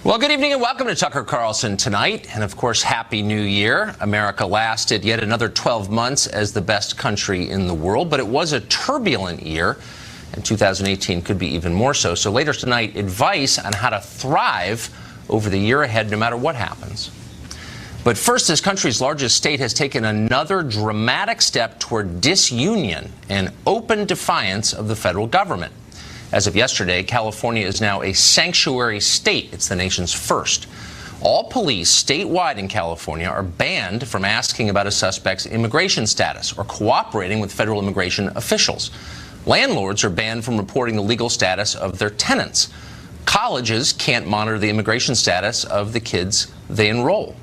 Well, good evening and welcome to Tucker Carlson tonight. And of course, Happy New Year. America lasted yet another 12 months as the best country in the world, but it was a turbulent year, and 2018 could be even more so. So later tonight, advice on how to thrive over the year ahead, no matter what happens. But first, this country's largest state has taken another dramatic step toward disunion and open defiance of the federal government. As of yesterday, California is now a sanctuary state. It's the nation's first. All police statewide in California are banned from asking about a suspect's immigration status or cooperating with federal immigration officials. Landlords are banned from reporting the legal status of their tenants. Colleges can't monitor the immigration status of the kids they enroll.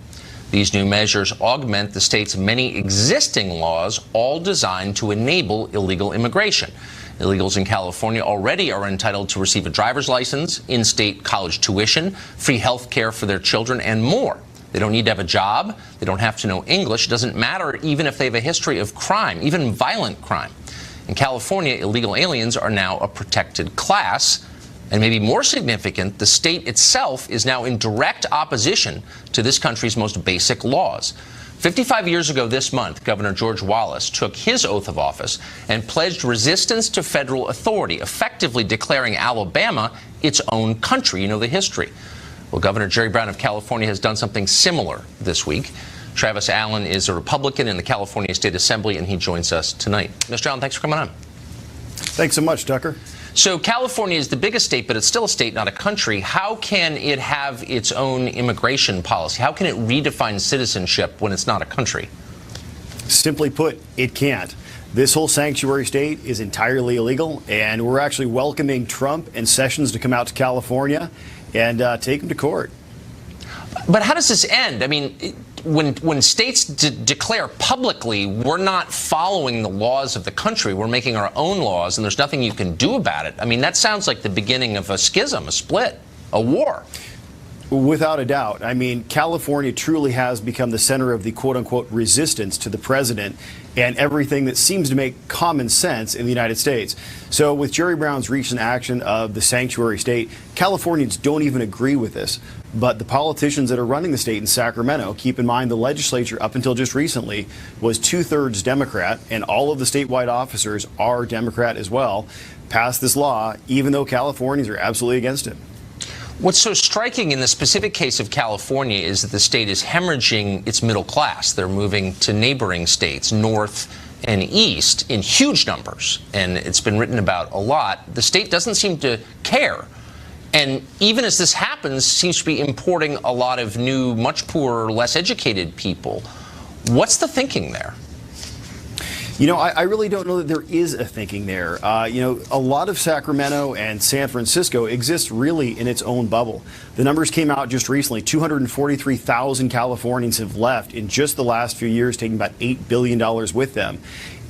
These new measures augment the state's many existing laws, all designed to enable illegal immigration. Illegals in California already are entitled to receive a driver's license, in-state college tuition, free health care for their children, and more. They don't need to have a job. They don't have to know English. It doesn't matter even if they have a history of crime, even violent crime. In California, illegal aliens are now a protected class. And maybe more significant, the state itself is now in direct opposition to this country's most basic laws. 55 years ago this month, Governor George Wallace took his oath of office and pledged resistance to federal authority, effectively declaring Alabama its own country. You know the history. Well, Governor Jerry Brown of California has done something similar this week. Travis Allen is a Republican in the California State Assembly, and he joins us tonight. Mr. Allen, thanks for coming on. Thanks so much, Tucker. So California is the biggest state, but it's still a state, not a country. How can it have its own immigration policy? How can it redefine citizenship when it's not a country? Simply put, it can't. This whole sanctuary state is entirely illegal, and we're actually welcoming Trump and Sessions to come out to California and take them to court. But how does this end? I mean, when states declare publicly, we're not following the laws of the country, we're making our own laws, and there's nothing you can do about it. I mean, that sounds like the beginning of a schism, a split, a war. Without a doubt. I mean, California truly has become the center of the quote-unquote resistance to the president and everything that seems to make common sense in the United States. So with Jerry Brown's recent action of the sanctuary state, Californians don't even agree with this. But the politicians that are running the state in Sacramento, keep in mind the legislature up until just recently was 2/3 Democrat, and all of the statewide officers are Democrat as well, passed this law, even though Californians are absolutely against it. What's so striking in the specific case of California is that the state is hemorrhaging its middle class. They're moving to neighboring states, north and east, in huge numbers. And it's been written about a lot. The state doesn't seem to care. And even as this happens, seems to be importing a lot of new, much poorer, less educated people. What's the thinking there? You know, I really don't know that there is a thinking there. You know, a lot of Sacramento and San Francisco exists really in its own bubble. The numbers came out just recently. 243,000 Californians have left in just the last few years, taking about $8 billion with them.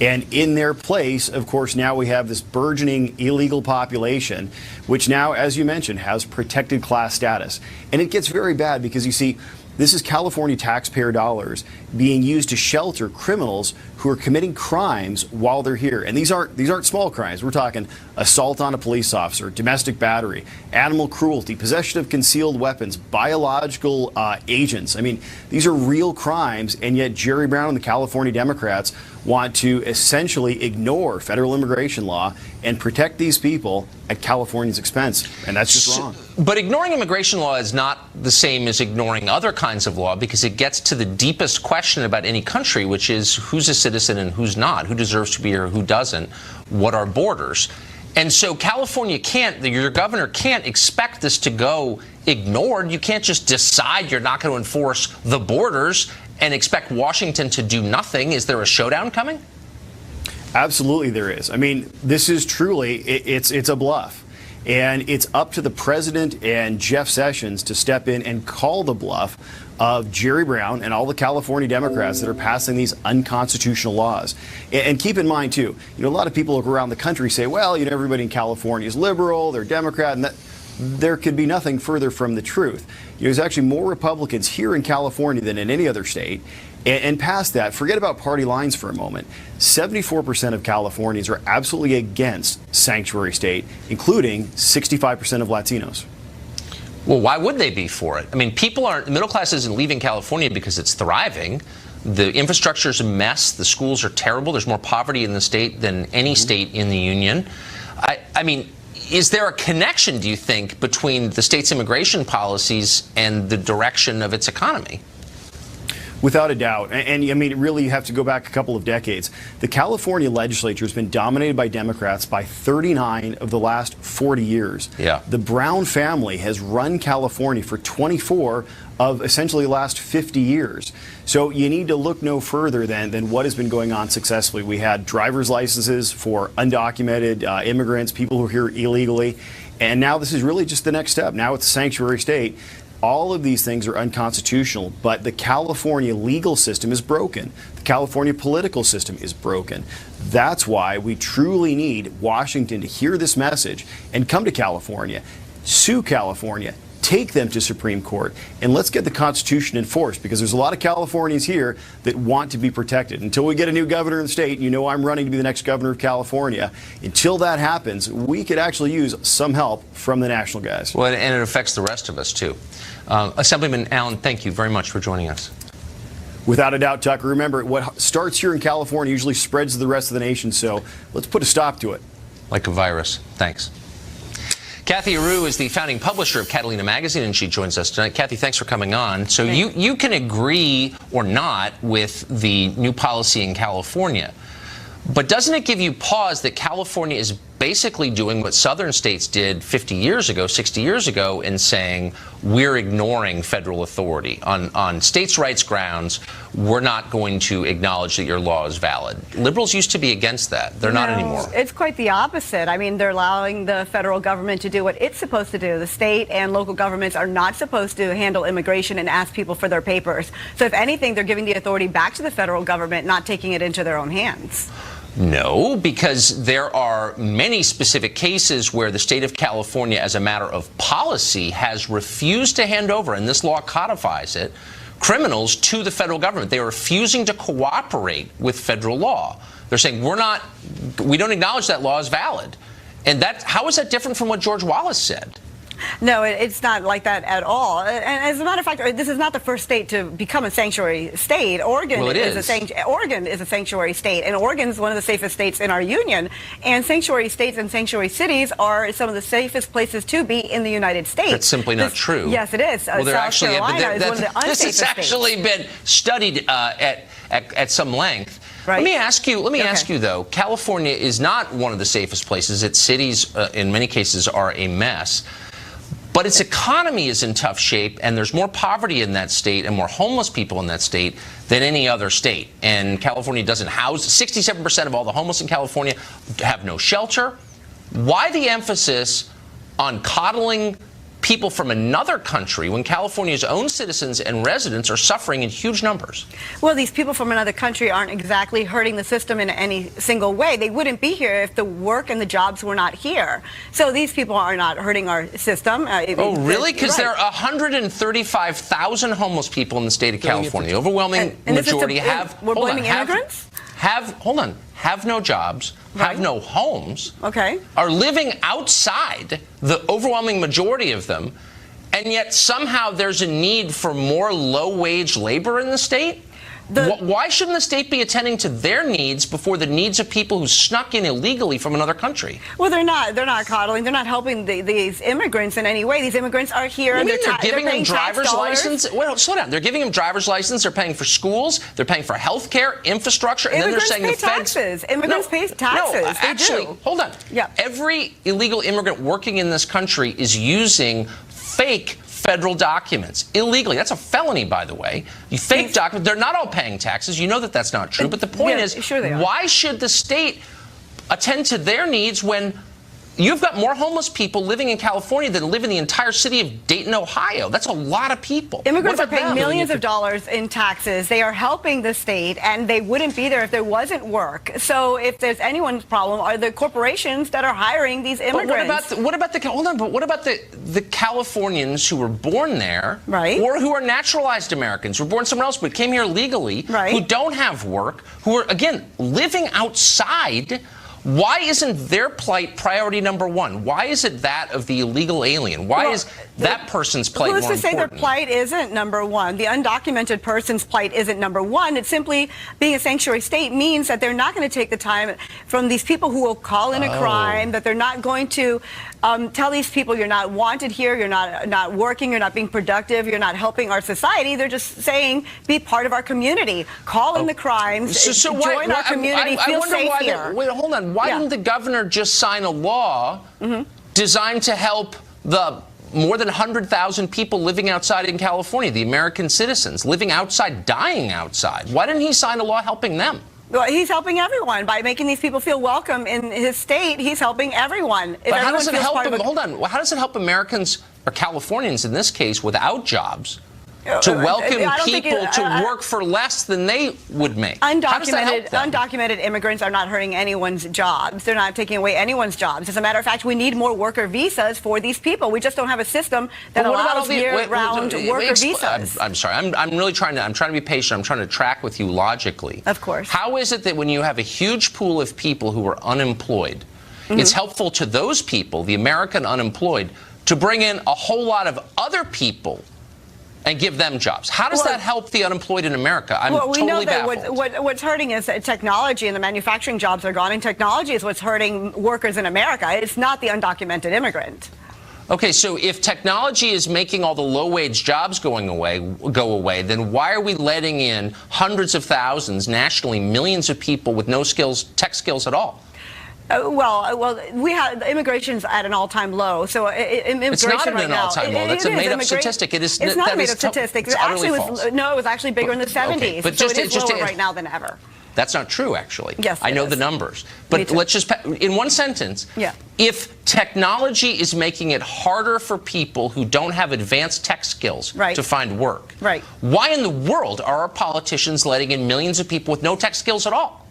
And in their place, of course, now we have this burgeoning illegal population, which now, as you mentioned, has protected class status. And it gets very bad because, you see, this is California taxpayer dollars being used to shelter criminals who are committing crimes while they're here. And these aren't small crimes. We're talking assault on a police officer, domestic battery, animal cruelty, possession of concealed weapons, biological agents. I mean, these are real crimes, and yet Jerry Brown and the California Democrats want to essentially ignore federal immigration law and protect these people at California's expense. And that's just wrong. But ignoring immigration law is not the same as ignoring other kinds of law, because it gets to the deepest question about any country, which is who's a citizen and who's not, who deserves to be here, who doesn't, what are borders. And so California can't, your governor can't expect this to go ignored. You can't just decide you're not going to enforce the borders and expect Washington to do nothing. Is there a showdown coming? Absolutely there is. I mean, this is truly, it's a bluff. And it's up to the president and Jeff Sessions to step in and call the bluff of Jerry Brown and all the California Democrats that are passing these unconstitutional laws. And keep in mind, too, you know, a lot of people around the country say, well, you know, everybody in California is liberal, they're Democrat, and that there could be nothing further from the truth. You know, there's actually more Republicans here in California than in any other state. And past that, forget about party lines for a moment. 74% of Californians are absolutely against sanctuary state, including 65% of Latinos. Well, why would they be for it? I mean, the middle class isn't leaving California because it's thriving. The infrastructure is a mess. The schools are terrible. There's more poverty in the state than any state in the union. I mean, is there a connection, do you think, between the state's immigration policies and the direction of its economy? Without a doubt. And I mean, really, you have to go back a couple of decades. The California legislature has been dominated by Democrats by 39 of the last 40 years. Yeah. The Brown family has run California for 24 of essentially the last 50 years. So you need to look no further than what has been going on successfully. We had driver's licenses for undocumented immigrants, people who are here illegally. And now this is really just the next step. Now it's a sanctuary state. All of these things are unconstitutional, but the California legal system is broken. The California political system is broken. That's why we truly need Washington to hear this message and come to California, sue California, take them to Supreme Court, and let's get the Constitution enforced, because there's a lot of Californians here that want to be protected. Until we get a new governor in the state, you know I'm running to be the next governor of California. Until that happens, we could actually use some help from the national guys. Well, and it affects the rest of us, too. Assemblyman Allen, thank you very much for joining us. Without a doubt, Tucker. Remember, what starts here in California usually spreads to the rest of the nation, so let's put a stop to it. Like a virus. Thanks. Kathy Aru is the founding publisher of Catalina Magazine, and she joins us tonight. Kathy, thanks for coming on. So you can agree or not with the new policy in California, but doesn't it give you pause that California is basically doing what southern states did 50 years ago, 60 years ago, in saying we're ignoring federal authority on states' rights grounds? We're not going to acknowledge that your law is valid. Liberals used to be against that. They're not anymore. It's quite the opposite. I mean, they're allowing the federal government to do what it's supposed to do. The state and local governments are not supposed to handle immigration and ask people for their papers. So if anything, they're giving the authority back to the federal government, not taking it into their own hands. No, because there are many specific cases where the state of California, as a matter of policy, has refused to hand over, and this law codifies it, criminals to the federal government. They are refusing to cooperate with federal law. They're saying we don't acknowledge that law is valid. And how is that different from what George Wallace said? No, it's not like that at all. And as a matter of fact, this is not the first state to become a sanctuary state. Oregon is a sanctuary state, and Oregon is one of the safest states in our union. And sanctuary states and sanctuary cities are some of the safest places to be in the United States. That's simply not true. Yes, it is. Well, South Carolina is one of the unsafest this has actually states. been studied at some length. Right. Let me ask you though. California is not one of the safest places. Its cities, in many cases, are a mess. But its economy is in tough shape, and there's more poverty in that state and more homeless people in that state than any other state. And California doesn't house 67% of all the homeless in California have no shelter. Why the emphasis on coddling people from another country when California's own citizens and residents are suffering in huge numbers? Well, these people from another country aren't exactly hurting the system in any single way. They wouldn't be here if the work and the jobs were not here. So these people are not hurting our system. Oh, really? Because there are 135,000 homeless people in the state of California. The overwhelming majority have no jobs, have no homes, are living outside, the overwhelming majority of them, and yet somehow there's a need for more low-wage labor in the state? Why shouldn't the state be attending to their needs before the needs of people who snuck in illegally from another country? Well, they're not coddling. They're not helping these immigrants in any way. These immigrants are here. You mean they're giving them driver's license? Well, slow down. They're giving them driver's license. They're paying for schools. They're paying for health care, infrastructure, and then they're saying the feds. Immigrants pay taxes. No, actually, hold on. Yeah. Every illegal immigrant working in this country is using fake federal documents illegally. That's a felony, by the way. You fake documents. They're not all paying taxes. You know that that's not true. But the point is, why should the state attend to their needs when you've got more homeless people living in California than live in the entire city of Dayton, Ohio? That's a lot of people. Immigrants are paying millions of dollars in taxes. They are helping the state, and they wouldn't be there if there wasn't work. So if there's anyone's problem, are the corporations that are hiring these immigrants. But what about the Californians who were born there, or who are naturalized Americans, who were born somewhere else but came here legally, who don't have work, who are, again, living outside? Why isn't their plight priority number one? Why is it that of the illegal alien? Why is that person's plight more important? Who's to say their plight isn't number one? The undocumented person's plight isn't number one. It's simply being a sanctuary state means that they're not going to take the time from these people who will call in a crime, that they're not going to tell these people you're not wanted here, you're not working, you're not being productive, you're not helping our society. They're just saying, be part of our community, call in the crimes, join our community, feel safe here. Wait, hold on. Why didn't the governor just sign a law designed to help the more than 100,000 people living outside in California, the American citizens living outside, dying outside? Why didn't he sign a law helping them? Well, he's helping everyone by making these people feel welcome in his state. He's helping everyone. But how does it help them? Hold on. How does it help Americans, or Californians in this case, without jobs, to welcome people to work for less than they would make? Undocumented immigrants are not hurting anyone's jobs. They're not taking away anyone's jobs. As a matter of fact, we need more worker visas for these people. We just don't have a system that allows year-round worker visas. I'm sorry. I'm really trying to be patient. I'm trying to track with you logically. Of course. How is it that when you have a huge pool of people who are unemployed, it's helpful to those people, the American unemployed, to bring in a whole lot of other people and give them jobs? How does that help the unemployed in America? I'm totally baffled. What's hurting is technology, and the manufacturing jobs are gone, and technology is what's hurting workers in America. It's not the undocumented immigrant. Okay, so if technology is making all the low-wage jobs go away, then why are we letting in hundreds of thousands, nationally, millions of people with no skills, tech skills at all? We have immigration's at an all-time low. So it's not at an all-time low. That's a made-up statistic. It's not a made-up statistic. It was actually bigger in the 70s. Okay, but so it is lower right now than ever. That's not true, actually. Yes, I know the numbers. But let's just, in one sentence, if technology is making it harder for people who don't have advanced tech skills to find work, why in the world are our politicians letting in millions of people with no tech skills at all?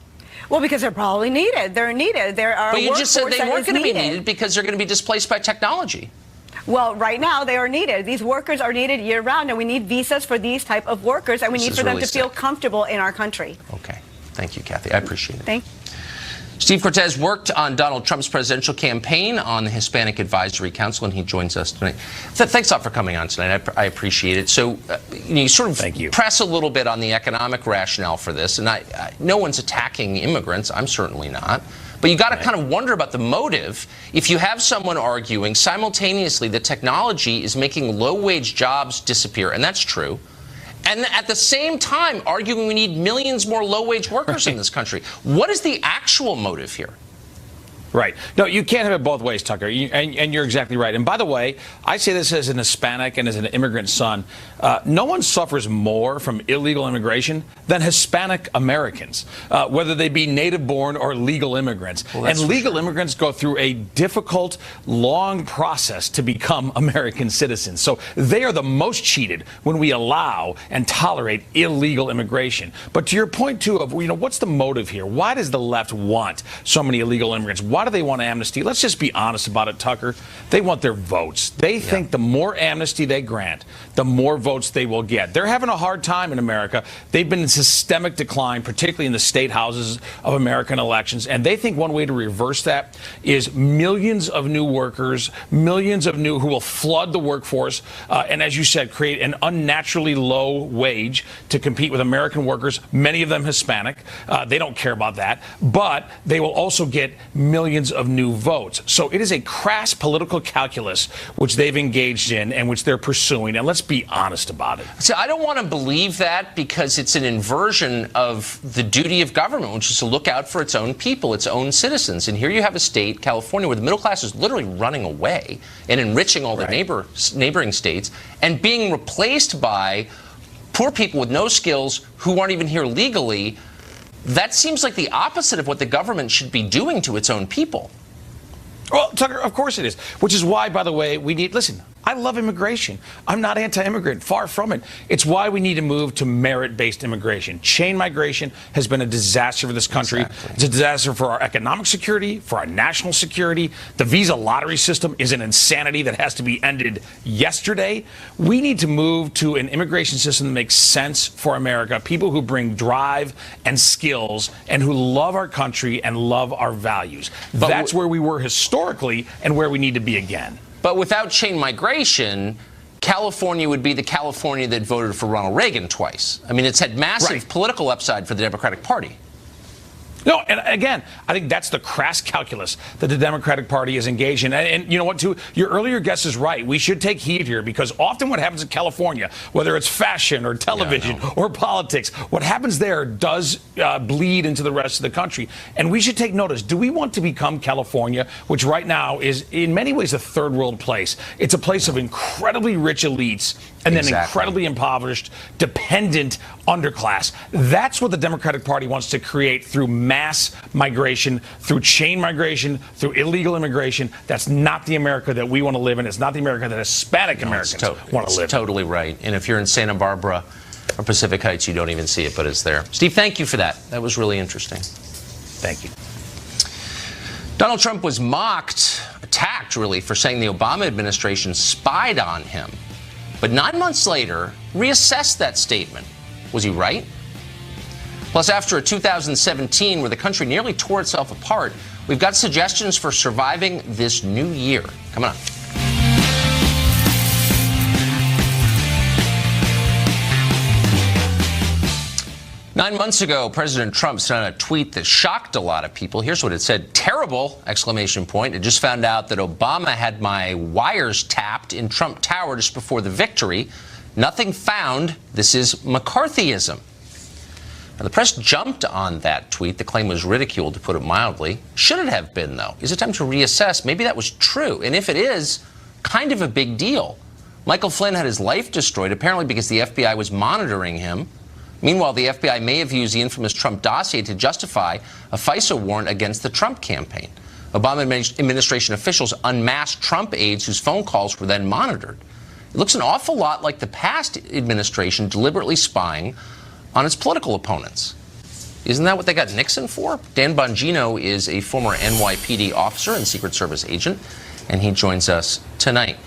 Well, because they're probably needed. They're needed. But you just said they weren't going to be needed because they're going to be displaced by technology. Well, right now they are needed. These workers are needed year-round, and we need visas for these type of workers, and we need for them to feel comfortable in our country. Okay. Thank you, Kathy. I appreciate it. Thank you. Steve Cortez worked on Donald Trump's presidential campaign on the Hispanic Advisory Council, and he joins us tonight. Thanks a lot for coming on tonight. I appreciate it. So you sort of press a little bit on the economic rationale for this, and no one's attacking immigrants. I'm certainly not. But you got to kind of wonder about the motive. If you have someone arguing simultaneously that technology is making low-wage jobs disappear, and that's true, and at the same time arguing we need millions more low-wage workers in this country. What is the actual motive here? Right. No, you can't have it both ways, Tucker, and you're exactly right. And by the way, I say this as an Hispanic and as an immigrant son. No one suffers more from illegal immigration than Hispanic Americans, whether they be native-born or legal immigrants. And legal immigrants go through a difficult, long process to become American citizens. So they are the most cheated when we allow and tolerate illegal immigration. But to your point, too, of what's the motive here? Why does the left want so many illegal immigrants? Why do they want amnesty? Let's just be honest about it, Tucker. They want their votes. They think the more amnesty they grant, the more votes they will get. They're having a hard time in America. They've been in systemic decline, particularly in the state houses of American elections. And they think one way to reverse that is millions of new workers, millions of new who will flood the workforce. And as you said, create an unnaturally low wage to compete with American workers, many of them Hispanic. They don't care about that. But they will also get millions of new votes. So it is a crass political calculus which they've engaged in and which they're pursuing. And let's be honest about it. So I don't want to believe that because it's an inversion of the duty of government, which is to look out for its own people, its own citizens. And here you have a state, California, where the middle class is literally running away and enriching all the neighboring states and being replaced by poor people with no skills who aren't even here legally. That seems like the opposite of what the government should be doing to its own people. Well, Tucker, of course it is. Which is why, by the way, we need, listen, I love immigration. I'm not anti-immigrant, far from it. It's why we need to move to merit-based immigration. Chain migration has been a disaster for this country. Exactly. It's a disaster for our economic security, for our national security. The visa lottery system is an insanity that has to be ended yesterday. We need to move to an immigration system that makes sense for America, people who bring drive and skills and who love our country and love our values. That's where we were historically and where we need to be again. But without chain migration, California would be the California that voted for Ronald Reagan twice. I mean, it's had massive political upside for the Democratic Party. No, and again, I think that's the crass calculus that the Democratic Party is engaged in. And you know what, too? Your earlier guess is right. We should take heed here, because often what happens in California, whether it's fashion or television or politics, what happens there does bleed into the rest of the country. And we should take notice. Do we want to become California, which right now is in many ways a third world place? It's a place of incredibly rich elites and then incredibly impoverished, dependent underclass. That's what the Democratic Party wants to create through mass migration, through chain migration, through illegal immigration. That's not the America that we want to live in. It's not the America that Hispanic Americans want to live in. Totally right. And if you're in Santa Barbara or Pacific Heights, you don't even see it, but it's there. Steve, thank you for that. That was really interesting. Thank you. Donald Trump was mocked, attacked really, for saying the Obama administration spied on him. But 9 months later, reassessed that statement. Was he right? Plus, after a 2017 where the country nearly tore itself apart, we've got suggestions for surviving this new year. Coming up. Nine months ago, President Trump sent out a tweet that shocked a lot of people. Here's what it said. Terrible! Exclamation point. I just found out that Obama had my wires tapped in Trump Tower just before the victory. Nothing found. This is McCarthyism. Now, the press jumped on that tweet. The claim was ridiculed, to put it mildly. Should it have been, though? Is it time to reassess? Maybe that was true. And if it is, kind of a big deal. Michael Flynn had his life destroyed, apparently because the FBI was monitoring him. Meanwhile, the FBI may have used the infamous Trump dossier to justify a FISA warrant against the Trump campaign. Obama administration officials unmasked Trump aides whose phone calls were then monitored. It looks an awful lot like the past administration deliberately spying on its political opponents. Isn't that what they got Nixon for? Dan Bongino is a former NYPD officer and Secret Service agent, and he joins us tonight.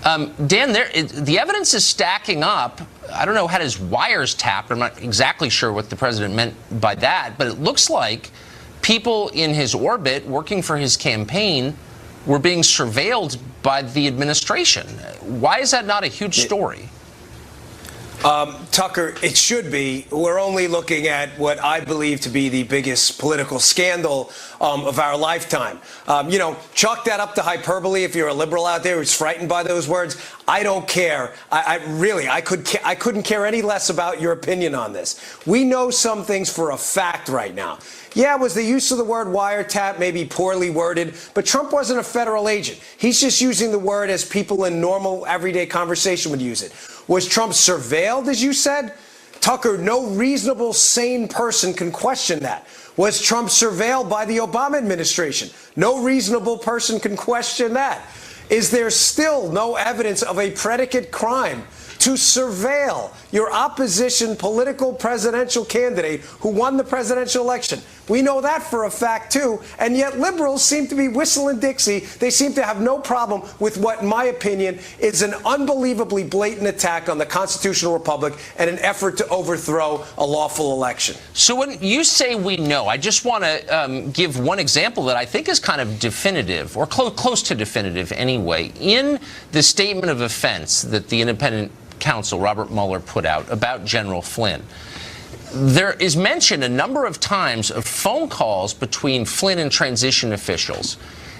Dan, the evidence is stacking up. I don't know, had his wires tapped. I'm not exactly sure what the president meant by that, but it looks like people in his orbit working for his campaign were being surveilled by the administration. Why is that not a huge story? Tucker, it should be. We're only looking at what I believe to be the biggest political scandal of our lifetime. Chalk that up to hyperbole if you're a liberal out there who's frightened by those words. I don't care. I couldn't care any less about your opinion on this. We know some things for a fact right now. Yeah, was the use of the word wiretap maybe poorly worded, but Trump wasn't a federal agent. He's just using the word as people in normal, everyday conversation would use it. Was Trump surveilled, as you said? Tucker, no reasonable, sane person can question that. Was Trump surveilled by the Obama administration? No reasonable person can question that. Is there still no evidence of a predicate crime to surveil your opposition political presidential candidate who won the presidential election? We know that for a fact, too. And yet liberals seem to be whistling Dixie. They seem to have no problem with what, in my opinion, is an unbelievably blatant attack on the constitutional republic and an effort to overthrow a lawful election. So when you say we know, I just want to give one example that I think is kind of definitive, or close to definitive anyway. In the statement of offense that the independent counsel, Robert Mueller, put out about General Flynn, there is mention a number of times of phone calls between Flynn and transition officials,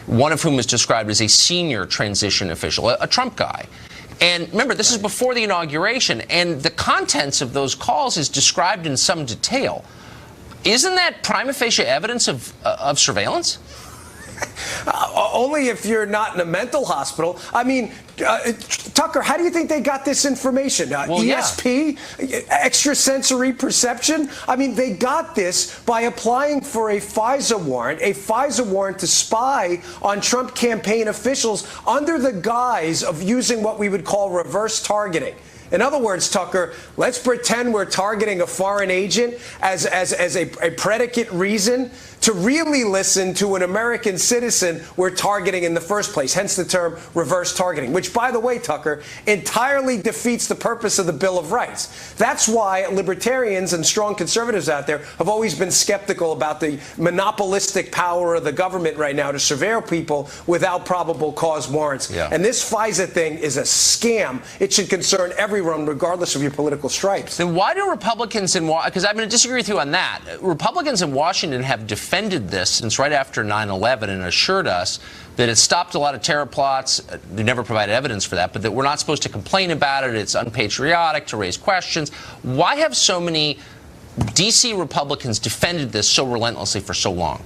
one of whom is described as a senior transition official, a Trump guy. And remember, this is before the inauguration, and the contents of those calls is described in some detail. Isn't that prima facie evidence of surveillance? Only if you're not in a mental hospital. I mean, Tucker, how do you think they got this information? ESP? Yeah. Extrasensory perception? I mean, they got this by applying for a FISA warrant to spy on Trump campaign officials under the guise of using what we would call reverse targeting. In other words, Tucker, let's pretend we're targeting a foreign agent as a predicate reason to really listen to an American citizen we're targeting in the first place, hence the term reverse targeting, which, by the way, Tucker, entirely defeats the purpose of the Bill of Rights. That's why libertarians and strong conservatives out there have always been skeptical about the monopolistic power of the government right now to surveil people without probable cause warrants. Yeah. And this FISA thing is a scam. It should concern everyone, regardless of your political stripes. Then why do Republicans in Washington, because I'm going to disagree with you on that, Republicans in Washington have defended this since right after 9/11 and assured us that it stopped a lot of terror plots. They never provided evidence for that, but that we're not supposed to complain about it. It's unpatriotic to raise questions. Why have so many D.C. Republicans defended this so relentlessly for so long?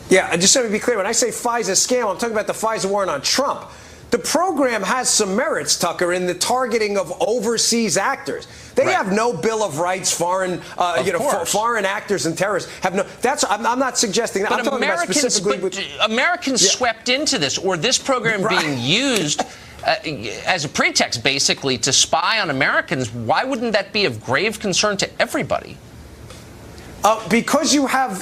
Yeah, just let me be clear. When I say FISA scam, I'm talking about the FISA warrant on Trump. The program has some merits, Tucker, in the targeting of overseas actors. They have no Bill of Rights. Foreign actors and terrorists have no. I'm not suggesting that. But I'm talking about specifically. Americans swept into this, or this program being used as a pretext, basically, to spy on Americans. Why wouldn't that be of grave concern to everybody? Because you have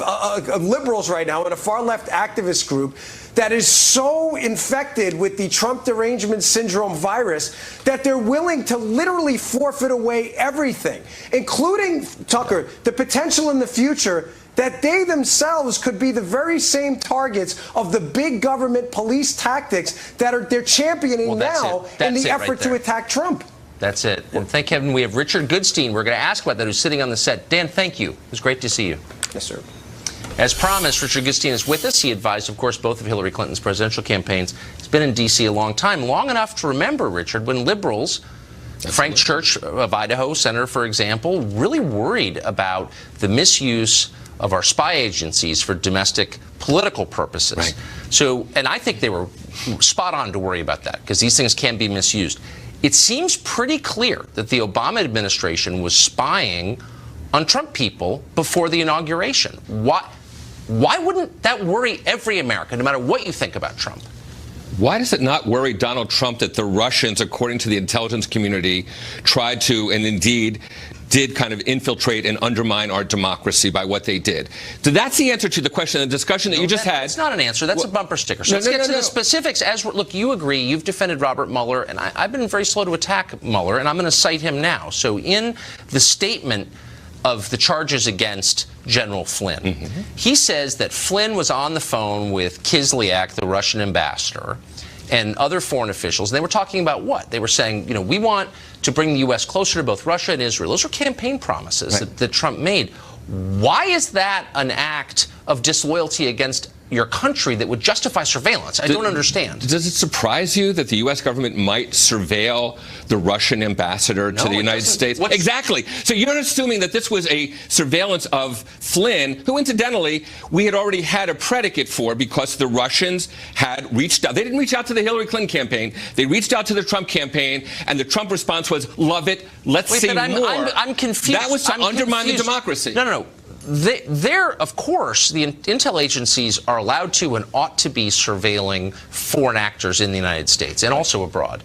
liberals right now and a far-left activist group that is so infected with the Trump derangement syndrome virus that they're willing to literally forfeit away everything, including, Tucker, the potential in the future that they themselves could be the very same targets of the big government police tactics that they're championing now in the effort to attack Trump. That's it. And thank heaven we have Richard Goodstein. We're going to ask about that, who's sitting on the set. Dan, thank you. It was great to see you. Yes, sir. As promised, Richard Goodstein is with us. He advised, of course, both of Hillary Clinton's presidential campaigns. He's been in D.C. a long time, long enough to remember, Richard, when liberals, Frank Church of Idaho, senator, for example, really worried about the misuse of our spy agencies for domestic political purposes. Right. So, and I think they were spot on to worry about that, because these things can be misused. It seems pretty clear that the Obama administration was spying on Trump people before the inauguration. Why wouldn't that worry every American, no matter what you think about Trump? Why does it not worry Donald Trump that the Russians, according to the intelligence community, tried to, and indeed did, kind of infiltrate and undermine our democracy by what they did? So that's the answer to the question, the discussion that you just had. It's not an answer. That's a bumper sticker. So let's get to the specifics. Look, you agree. You've defended Robert Mueller, and I've been very slow to attack Mueller, and I'm going to cite him now. So in the statement of the charges against General Flynn, he says that Flynn was on the phone with Kislyak, the Russian ambassador, and other foreign officials. And they were talking about what? They were saying, you know, we want to bring the U.S. closer to both Russia and Israel. Those are campaign promises that Trump made. Why is that an act of disloyalty against your country that would justify surveillance? I don't understand. Does it surprise you that the U.S. government might surveil the Russian ambassador to the United States? Exactly. So you're assuming that this was a surveillance of Flynn, who incidentally we had already had a predicate for, because the Russians had reached out. They didn't reach out to the Hillary Clinton campaign. They reached out to the Trump campaign, and the Trump response was, love it, let's see more. I'm confused. That was to undermine the democracy. No. They're, of course, the intel agencies are allowed to and ought to be surveilling foreign actors in the United States and also abroad.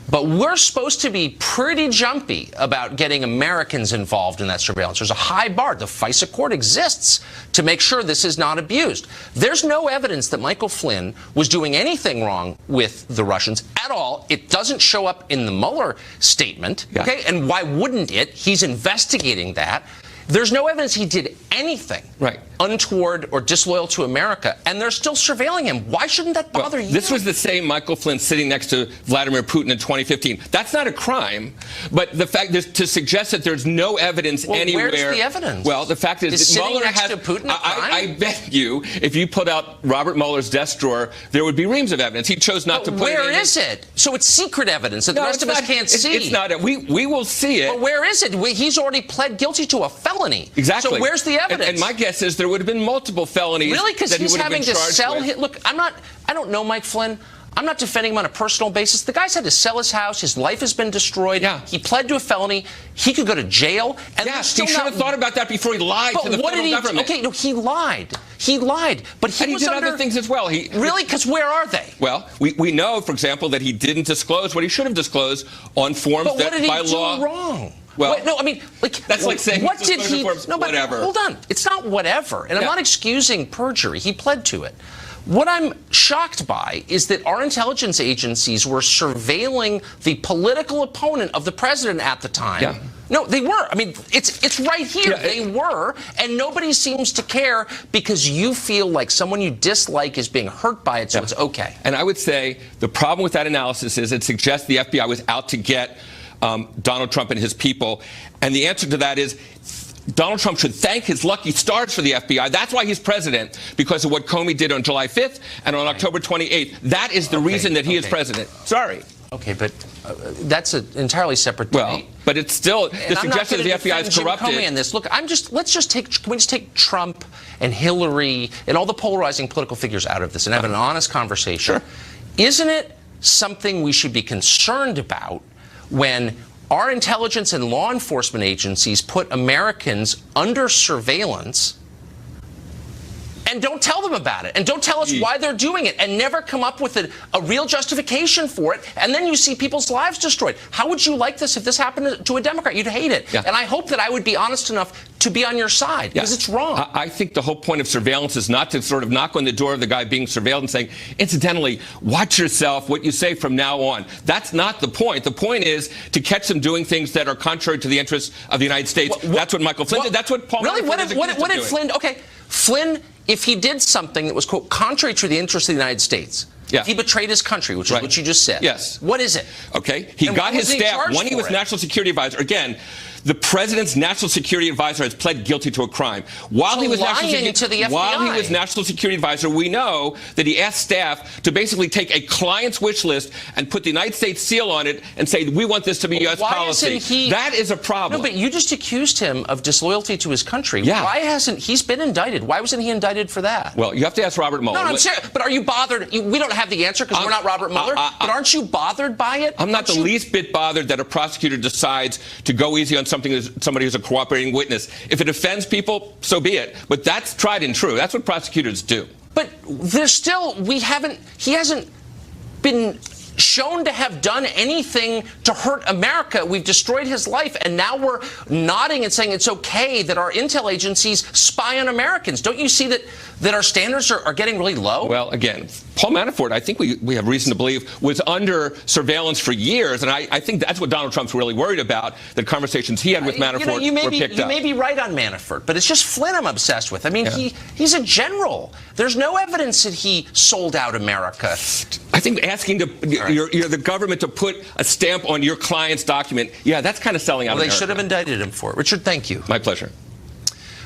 But we're supposed to be pretty jumpy about getting Americans involved in that surveillance. There's a high bar. The FISA court exists to make sure this is not abused. There's no evidence that Michael Flynn was doing anything wrong with the Russians at all. It doesn't show up in the Mueller statement. Okay? And why wouldn't it? He's investigating that. There's no evidence he did anything untoward or disloyal to America, and they're still surveilling him. Why shouldn't that bother you? This was the same Michael Flynn sitting next to Vladimir Putin in 2015. That's not a crime, but the fact is to suggest that there's no evidence anywhere. Where's the evidence? Well, the fact is that Mueller has. To Putin I bet you, if you put out Robert Mueller's desk drawer, there would be reams of evidence. He chose not to put it in. Where is it? So it's secret evidence that the rest of us can't see. It's not. We will see it. But where is it? He's already pled guilty to a felony. Exactly. So where's the evidence? And my guess is there there would have been multiple felonies. Really? Because he's having to sell his... Look, I don't know Mike Flynn. I'm not defending him on a personal basis. The guy's had to sell his house. His life has been destroyed. Yeah. He pled to a felony. He could go to jail. And he should have thought about that before he lied to the federal government. Okay, no, he lied. He lied. But he did other things as well. Really? Because where are they? Well, we know, for example, that he didn't disclose what he should have disclosed on forms but that what did by he law... do wrong? Well, wait, no, I mean, like, that's like saying what did he? No, but whatever. Hold on, it's not whatever, and I'm not excusing perjury. He pled to it. What I'm shocked by is that our intelligence agencies were surveilling the political opponent of the president at the time. Yeah. No, they were. I mean, it's right here. Yeah, they were, and nobody seems to care because you feel like someone you dislike is being hurt by it, so it's okay. And I would say the problem with that analysis is it suggests the FBI was out to get Donald Trump and his people, and the answer to that is Donald Trump should thank his lucky stars for the FBI. That's why he's president, because of what Comey did on July 5th and on October 28th. That is the reason that he is president. Sorry. Okay, but that's an entirely separate debate. Well, but it's still the suggestion that the FBI is corrupted. Comey in this. Look, can we just take Trump and Hillary and all the polarizing political figures out of this and have an honest conversation? Sure. Isn't it something we should be concerned about when our intelligence and law enforcement agencies put Americans under surveillance and don't tell them about it and don't tell us why they're doing it and never come up with a real justification for it, and then you see people's lives destroyed? How would you like this if this happened to a Democrat? You'd hate it. Yeah. And I hope that I would be honest enough to be on your side, because it's wrong. I think the whole point of surveillance is not to sort of knock on the door of the guy being surveilled and saying, incidentally, watch yourself, what you say from now on. That's not the point. The point is to catch them doing things that are contrary to the interests of the United States. That's what Michael Flynn did. That's what Paul Manafort is accused of doing. What did Flynn... Okay, Flynn, if he did something that was, quote, contrary to the interests of the United States, he betrayed his country, which is what you just said. Yes. What is it? Okay. He got his staff, when he was National Security Advisor, again, the president's national security advisor has pled guilty to a crime. While he was national security advisor, we know that he asked staff to basically take a client's wish list and put the United States seal on it and say, we want this to be U.S. policy. That is a problem. No, but you just accused him of disloyalty to his country. Yeah. Why hasn't he's been indicted? Why wasn't he indicted for that? Well, you have to ask Robert Mueller. No, I'm serious. But are you bothered? We don't have the answer because we're not Robert Mueller. But aren't you bothered by it? I'm not the least bit bothered that a prosecutor decides to go easy on somebody who's a cooperating witness. If it offends people, so be it. But that's tried and true. That's what prosecutors do. But there's still, he hasn't been shown to have done anything to hurt America. We've destroyed his life, and now we're nodding and saying it's okay that our intel agencies spy on Americans. Don't you see that our standards are getting really low? Well, again, Paul Manafort, I think we have reason to believe, was under surveillance for years, and I think that's what Donald Trump's really worried about, the conversations he had with Manafort were picked up. You may be right on Manafort, but it's just Flynn I'm obsessed with. I mean, he's a general. There's no evidence that he sold out America. I think asking you're the government to put a stamp on your client's document, that's kind of selling out America. They should have indicted him for it. Richard, thank you. My pleasure.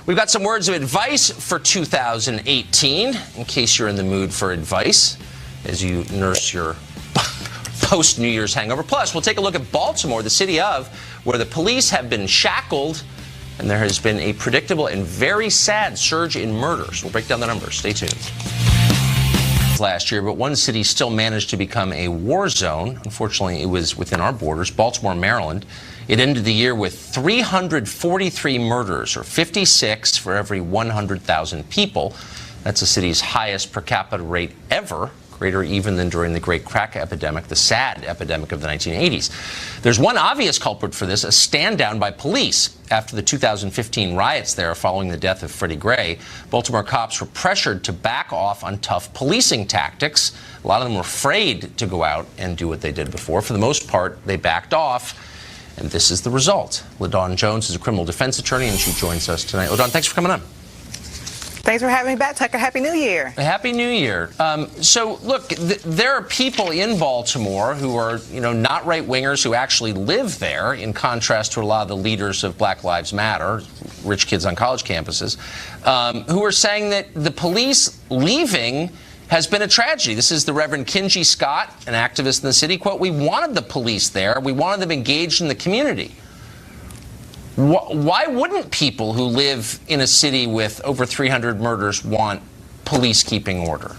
We've got some words of advice for 2018, in case you're in the mood for advice as you nurse your post-New Year's hangover. Plus, we'll take a look at Baltimore, the city of, where the police have been shackled and there has been a predictable and very sad surge in murders. We'll break down the numbers. Stay tuned. Last year, but one city still managed to become a war zone. Unfortunately, it was within our borders, Baltimore, Maryland. It ended the year with 343 murders, or 56 for every 100,000 people. That's the city's highest per capita rate ever, greater even than during the Great Crack Epidemic, the sad epidemic of the 1980s. There's one obvious culprit for this, a stand down by police. After the 2015 riots there following the death of Freddie Gray, Baltimore cops were pressured to back off on tough policing tactics. A lot of them were afraid to go out and do what they did before. For the most part, they backed off. And this is the result. LaDawn Jones is a criminal defense attorney, and she joins us tonight. LaDawn, thanks for coming on. Thanks for having me back, Tucker. Happy New Year. Happy New Year. So, look, there are people in Baltimore who are, not right-wingers who actually live there, in contrast to a lot of the leaders of Black Lives Matter, rich kids on college campuses, who are saying that the police leaving has been a tragedy. This is the Reverend Kinsey Scott, an activist in the city. Quote, "We wanted the police there. We wanted them engaged in the community." Why wouldn't people who live in a city with over 300 murders want police keeping order?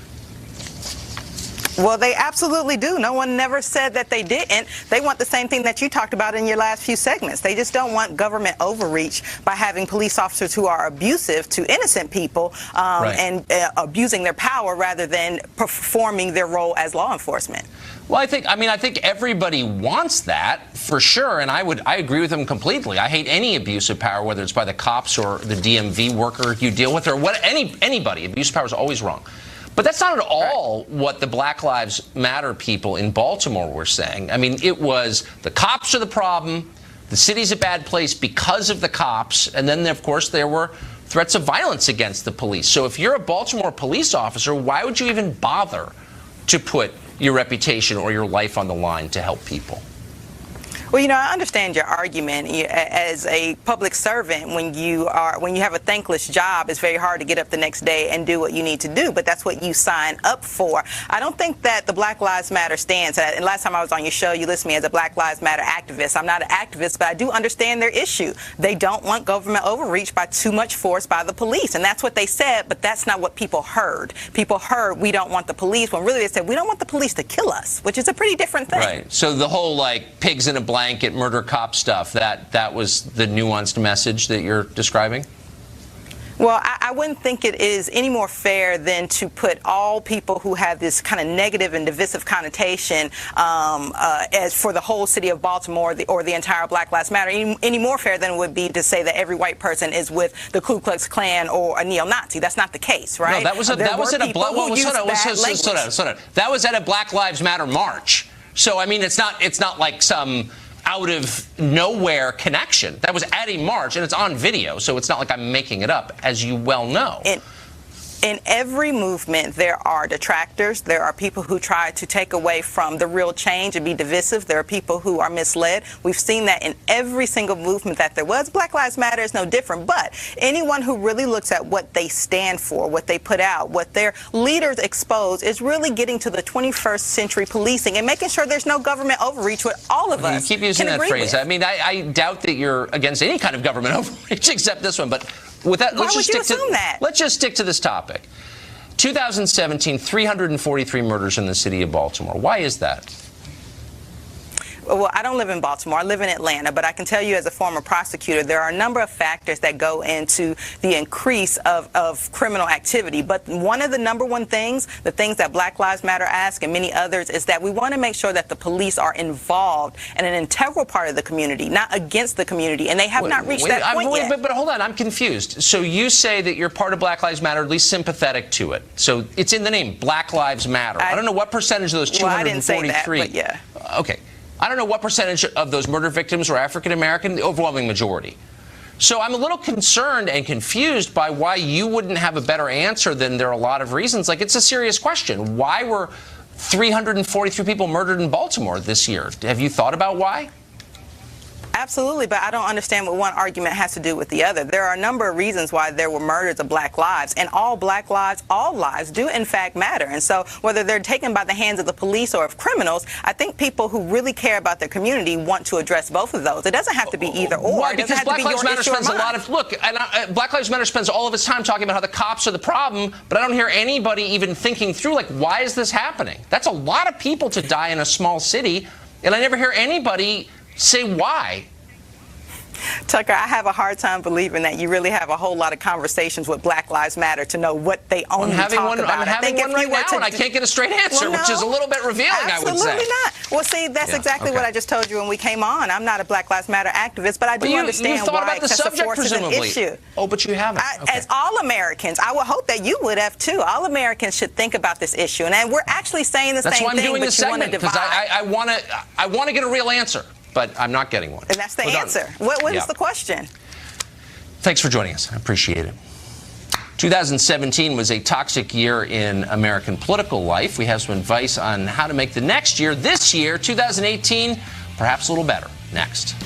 Well, they absolutely do. No one never said that they didn't. They want the same thing that you talked about in your last few segments. They just don't want government overreach by having police officers who are abusive to innocent people and abusing their power rather than performing their role as law enforcement. Well, I think everybody wants that for sure, and I agree with them completely. I hate any abuse of power, whether it's by the cops or the DMV worker you deal with, or anybody. Abuse of power is always wrong. But that's not at all what the Black Lives Matter people in Baltimore were saying. I mean, it was the cops are the problem, the city's a bad place because of the cops, and then, of course, there were threats of violence against the police. So if you're a Baltimore police officer, why would you even bother to put your reputation or your life on the line to help people? Well, you know, I understand your argument. As a public servant, when you have a thankless job, it's very hard to get up the next day and do what you need to do, but that's what you sign up for. I don't think that the Black Lives Matter stance, and last time I was on your show, you listed me as a Black Lives Matter activist. I'm not an activist, but I do understand their issue. They don't want government overreach by too much force by the police, and that's what they said, but that's not what people heard. People heard, we don't want the police, when really they said, we don't want the police to kill us, which is a pretty different thing. Right. So the whole, like, pigs in a blanket, murder cop stuff, that was the nuanced message that you're describing? Well, I wouldn't think it is any more fair than to put all people who have this kind of negative and divisive connotation as for the whole city of Baltimore or the entire Black Lives Matter, any more fair than it would be to say that every white person is with the Ku Klux Klan or a neo-Nazi. That's not the case, right? No, that was at a Black Lives Matter march. So, I mean, it's not like some out of nowhere connection. That was at a march, and it's on video, so it's not like I'm making it up, as you well know. In every movement, there are detractors. There are people who try to take away from the real change and be divisive. There are people who are misled. We've seen that in every single movement that there was. Black Lives Matter is no different. But anyone who really looks at what they stand for, what they put out, what their leaders expose, is really getting to the 21st century policing and making sure there's no government overreach with all of us. You keep using that phrase. I mean, I doubt that you're against any kind of government overreach except this one. But with that, let's just stick to this topic. 2017, 343 murders in the city of Baltimore. Why is that? Well, I don't live in Baltimore. I live in Atlanta. But I can tell you as a former prosecutor, there are a number of factors that go into the increase of criminal activity. But one of the number one things, the things that Black Lives Matter ask and many others, is that we want to make sure that the police are involved and an integral part of the community, not against the community. And they have not reached that point yet. But hold on, I'm confused. So you say that you're part of Black Lives Matter, at least sympathetic to it. So it's in the name, Black Lives Matter. I don't know what percentage of those 243. Well, I didn't say that, but yeah. Okay. I don't know what percentage of those murder victims were African American, the overwhelming majority. So I'm a little concerned and confused by why you wouldn't have a better answer than there are a lot of reasons. Like, it's a serious question. Why were 343 people murdered in Baltimore this year? Have you thought about why? Absolutely, but I don't understand what one argument has to do with the other. There are a number of reasons why there were murders of black lives, and all black lives, all lives do in fact matter. And so whether they're taken by the hands of the police or of criminals, I think people who really care about their community want to address both of those. It doesn't have to be either or. Why? Because Black Lives Matter spends a lot of, Black Lives Matter spends all of its time talking about how the cops are the problem, but I don't hear anybody even thinking through, like, why is this happening? That's a lot of people to die in a small city, and I never hear anybody say why. Tucker, I have a hard time believing that you really have a whole lot of conversations with Black Lives Matter to know what they only talk about. I'm having one right now, and I can't get a straight answer, which is a little bit revealing, I would say. Absolutely not. Well, see, that's exactly what I just told you when we came on. I'm not a Black Lives Matter activist, but I do understand why excessive force is an issue. Oh, but you haven't. As all Americans, I would hope that you would have, too. All Americans should think about this issue. And we're actually saying the same thing, but you want to divide. I want to get a real answer. But I'm not getting one. And that's the answer. What is the question? Thanks for joining us. I appreciate it. 2017 was a toxic year in American political life. We have some advice on how to make the next year, this year, 2018, perhaps a little better. Next.